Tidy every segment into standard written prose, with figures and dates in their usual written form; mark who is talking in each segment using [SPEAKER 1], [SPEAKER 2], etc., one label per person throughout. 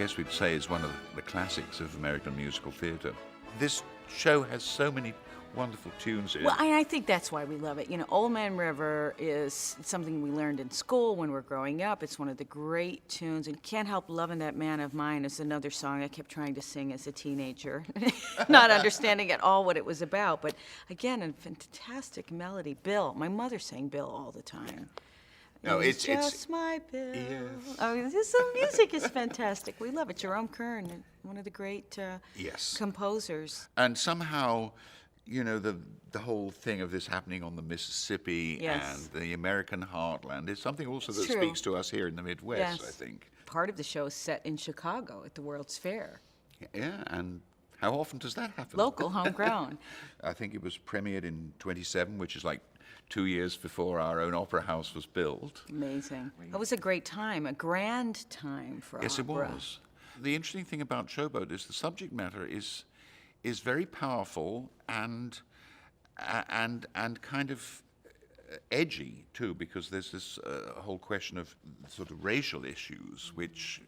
[SPEAKER 1] guess we'd say is one of the classics of American musical theatre. This show has so many wonderful tunes in it.
[SPEAKER 2] Well, I think that's why we love it. You know, Old Man River is something we learned in school when we were growing up. It's one of the great tunes, and Can't Help Loving That Man of Mine is another song I kept trying to sing as a teenager, not understanding at all what it was about. But again, a fantastic melody. Bill, my mother sang Bill all the time.
[SPEAKER 1] No,
[SPEAKER 2] it's just my Bill.
[SPEAKER 1] Yes.
[SPEAKER 2] Oh, the music is fantastic. We love it. Jerome Kern, one of the great
[SPEAKER 1] Yes.
[SPEAKER 2] composers.
[SPEAKER 1] And somehow, you know, the whole thing of this happening on the Mississippi
[SPEAKER 2] Yes.
[SPEAKER 1] and the American heartland is something also that
[SPEAKER 2] True.
[SPEAKER 1] speaks to us here in the Midwest,
[SPEAKER 2] Yes.
[SPEAKER 1] I think.
[SPEAKER 2] Part of the show is set in Chicago at the World's Fair.
[SPEAKER 1] Yeah, and how often does that happen?
[SPEAKER 2] Local, homegrown.
[SPEAKER 1] I think it was premiered in 27, which is like 2 years before our own opera house was built.
[SPEAKER 2] Amazing. It was a great time, a grand time for
[SPEAKER 1] Yes, it
[SPEAKER 2] opera.
[SPEAKER 1] was. The interesting thing about Showboat is the subject matter is very powerful and kind of edgy too, because there's this whole question of sort of racial issues, which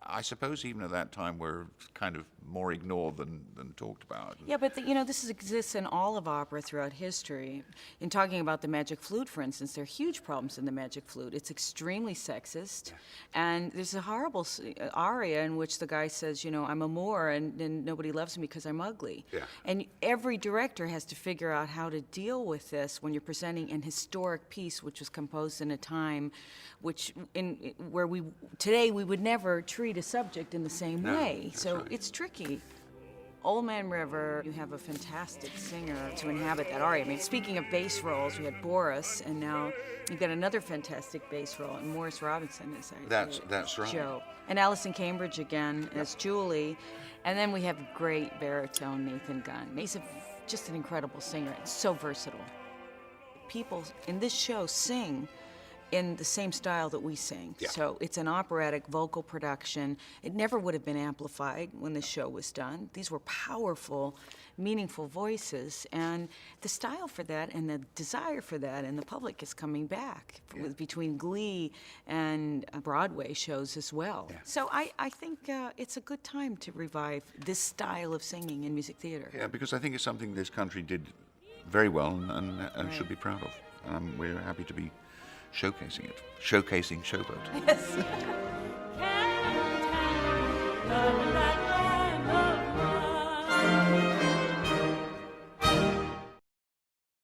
[SPEAKER 1] I suppose even at that time were kind of more ignored than talked about.
[SPEAKER 2] Yeah, but you know, this exists in all of opera throughout history. In talking about the Magic Flute, for instance, there are huge problems in the Magic Flute. It's extremely sexist, and there's a horrible aria in which the guy says, you know, I'm a Moor and nobody loves me because I'm ugly.
[SPEAKER 1] Yeah.
[SPEAKER 2] And every director has to figure out how to deal with this when you're presenting an historic piece which was composed in a time where today we would never treat a subject in the same way. So
[SPEAKER 1] right.
[SPEAKER 2] it's tricky. Old Man River, you have a fantastic singer to inhabit that aria. I mean, speaking of bass roles, we had Boris, and now you've got another fantastic bass role, and Morris Robinson is
[SPEAKER 1] That's right.
[SPEAKER 2] Joe. And Alison Cambridge again as Julie. And then we have great baritone Nathan Gunn. He's just an incredible singer and so versatile. People in this show sing in the same style that we sing.
[SPEAKER 1] Yeah.
[SPEAKER 2] So it's an operatic vocal production. It never would have been amplified when the show was done. These were powerful, meaningful voices, and the style for that and the desire for that in the public is coming back between Glee and Broadway shows as well.
[SPEAKER 1] Yeah.
[SPEAKER 2] So I think it's a good time to revive this style of singing in music theater.
[SPEAKER 1] Yeah, because I think it's something this country did very well and should be proud of. We're happy to be showcasing it, showcasing Showboat.
[SPEAKER 2] Yes.